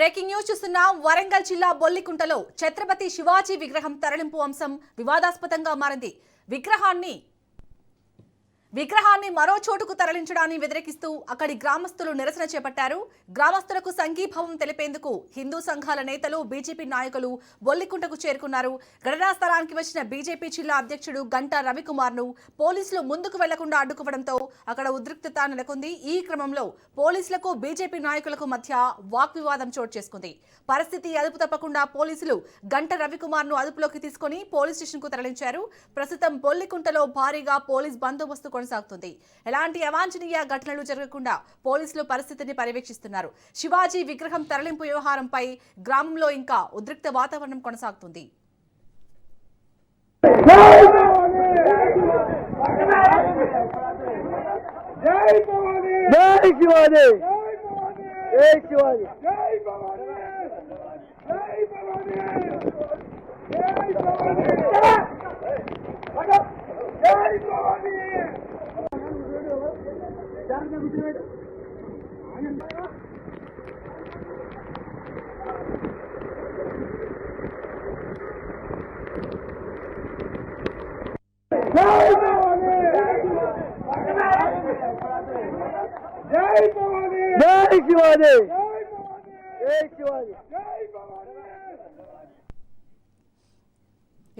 Breaking news చూస్తున్నాం. వరంగల్ జిల్లా బొల్లికుంటలో ఛత్రపతి శివాజీ విగ్రహం తరలింపు అంశం వివాదాస్పదంగా మారింది. విగ్రహాన్ని మరో చోటుకు తరలించడాన్ని వ్యతిరేకిస్తూ అక్కడి గ్రామస్తులు నిరసన చేపట్టారు. గ్రామస్తులకు సంఘీభావం తెలిపేందుకు హిందూ సంఘాల నేతలు, బీజేపీ నాయకులు బొల్లికుంటకు చేరుకున్నారు. ఘటనా స్థలానికి వచ్చిన బీజేపీ జిల్లా అధ్యక్షుడు గంటా రవికుమార్ ను పోలీసులు ముందుకు వెళ్లకుండా అడ్డుకోవడంతో అక్కడ ఉద్రిక్తత నెలకొంది. ఈ క్రమంలో పోలీసులకు, బీజేపీ నాయకులకు మధ్య వాగ్వివాదం చోటు చేసుకుంది. పరిస్థితి అదుపు తప్పకుండా పోలీసులు గంటా రవికుమార్ ను అదుపులోకి తీసుకుని పోలీస్ స్టేషన్ కు తరలించారు. ప్రస్తుతం బొల్లికుంటలో భారీగా పోలీస్ బందోబస్తు కొనసాగుతుంది. ఎలాంటి అవాంఛనీయ ఘటనలు జరగకుండా పోలీసులు పరిస్థితిని పర్యవేక్షిస్తున్నారు. శివాజీ విగ్రహం తరలింపు వ్యవహారంపై గ్రామంలో ఇంకా ఉద్రిక్త వాతావరణం కొనసాగుతుంది.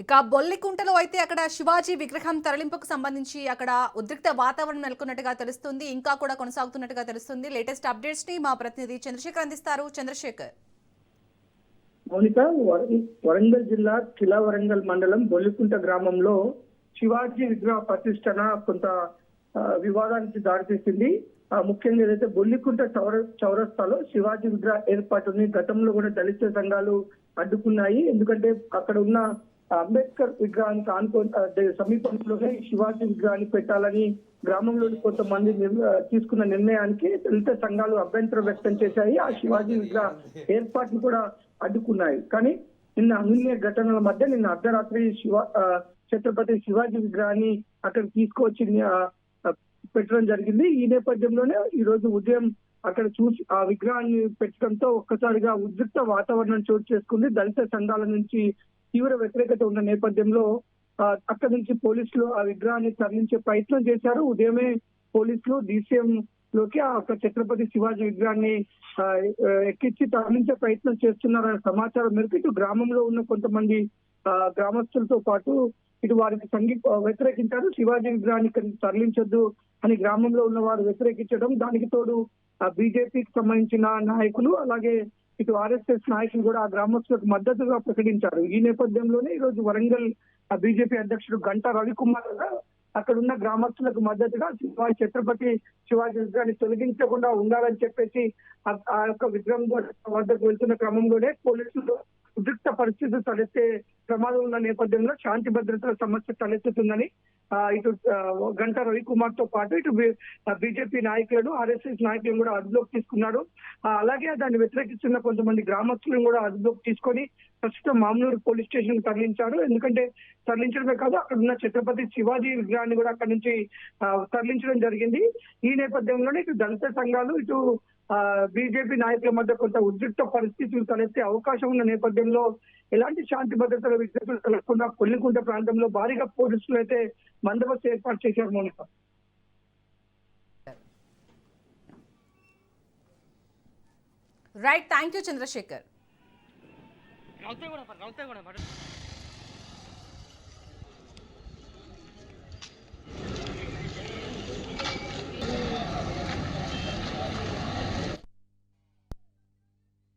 ఇక బొల్లికుంటలో అయితే అక్కడ శివాజీ విగ్రహం తరలింపుకు సంబంధించి అక్కడ ఉద్రిక్త వాతావరణం నెలకొన్నట్టుగా తెలుస్తుంది. ఇంకా కూడా కొనసాగుతున్నట్టుగా తెలుస్తుంది. లేటెస్ట్ అప్డేట్స్ ని మా ప్రతినిధి చంద్రశేఖర్ అందిస్తారు. చంద్రశేఖర్. మౌనిక, వరంగల్ జిల్లా కిలా వరంగల్ మండలం బొల్లికుంట గ్రామంలో శివాజీ విగ్రహ ప్రతిష్టన కొంత వివాదానికి దారితీసింది. ముఖ్యంగా ఏదైతే బొల్లికుంట చౌరస్తాలో శివాజీ విగ్రహ ఏర్పాటుని గతంలో కూడా దళిత సంఘాలు అడ్డుకున్నాయి. ఎందుకంటే అక్కడ ఉన్న అంబేద్కర్ విగ్రహానికి సమీపంలోనే శివాజీ విగ్రహాన్ని పెట్టాలని గ్రామంలోని కొంతమంది తీసుకున్న నిర్ణయానికి దళిత సంఘాలు అభ్యంతరం వ్యక్తం చేశాయి. ఆ శివాజీ విగ్రహ ఏర్పాటును కూడా అడ్డుకున్నాయి. కానీ నిన్న అనూహ్య ఘటనల మధ్య నిన్న అర్ధరాత్రి ఛత్రపతి శివాజీ విగ్రహాన్ని అక్కడ తీసుకువచ్చి పెట్టడం జరిగింది. ఈ నేపథ్యంలోనే ఈ రోజు ఉదయం అక్కడ చూసి ఆ విగ్రహాన్ని పెట్టడంతో ఒక్కసారిగా ఉద్రిక్త వాతావరణం చోటు చేసుకుంది. దళిత సంఘాల నుంచి తీవ్ర వ్యతిరేకత ఉన్న నేపథ్యంలో అక్కడి నుంచి పోలీసులు ఆ విగ్రహాన్ని తరలించే ప్రయత్నం చేశారు. ఉదయమే పోలీసులు DCM లోకి ఆ ఛత్రపతి శివాజీ విగ్రహాన్ని ఎక్కించి తరలించే ప్రయత్నం చేస్తున్నారనే సమాచారం మేరకు ఇటు గ్రామంలో ఉన్న కొంతమంది గ్రామస్తులతో పాటు ఇటు వారికి వ్యతిరేకించారు. శివాజీ విగ్రహాన్ని తరలించొద్దు అని గ్రామంలో ఉన్న వారు వ్యతిరేకించడం, దానికి తోడు బీజేపీకి సంబంధించిన నాయకులు అలాగే ఇటు RSS నాయకులు కూడా ఆ గ్రామస్తులకు మద్దతుగా ప్రకటించారు. ఈ నేపథ్యంలోనే ఈ రోజు వరంగల్ బీజేపీ అధ్యక్షుడు గంటా రవికుమార్ అక్కడ ఉన్న గ్రామస్తులకు మద్దతుగా ఛత్రపతి శివాజీ విగ్రహాన్ని తొలగించకుండా ఉండాలని చెప్పేసి ఆ యొక్క విగ్రహం వద్దకు వెళ్తున్న క్రమంలోనే పోలీసులు ఉద్రిక్త పరిస్థితులు తలెత్తే ప్రమాదం ఉన్న నేపథ్యంలో శాంతి భద్రతల సమస్య తలెత్తుతుందని ఇటు గంటా రవికుమార్ తో పాటు ఇటు బీజేపీ నాయకులను, RSS నాయకులను కూడా అదుపులోకి తీసుకున్నాడు. అలాగే దాన్ని వ్యతిరేకిస్తున్న కొంతమంది గ్రామస్తులను కూడా అదుపులోకి తీసుకొని ప్రస్తుతం మామూలు పోలీస్ స్టేషన్ తరలించారు. ఎందుకంటే తరలించడమే కాదు, అక్కడ ఉన్న ఛత్రపతి శివాజీ విగ్రహాన్ని కూడా అక్కడి నుంచి తరలించడం జరిగింది. ఈ నేపథ్యంలోనే ఇటు దళిత సంఘాలు, ఇటు బీజేపీ నాయకుల మధ్య కొంత ఉద్రిక్త పరిస్థితులు తలెత్తే అవకాశం ఉన్న నేపథ్యంలో ఎలాంటి శాంతి భద్రతల విజ్ఞతలు కలగకుండా బొల్లికుంట ప్రాంతంలో భారీగా పోలీసులు అయితే బందోబస్తు ఏర్పాటు చేశారు. Mounika. Right, thank you Chandrasekhar.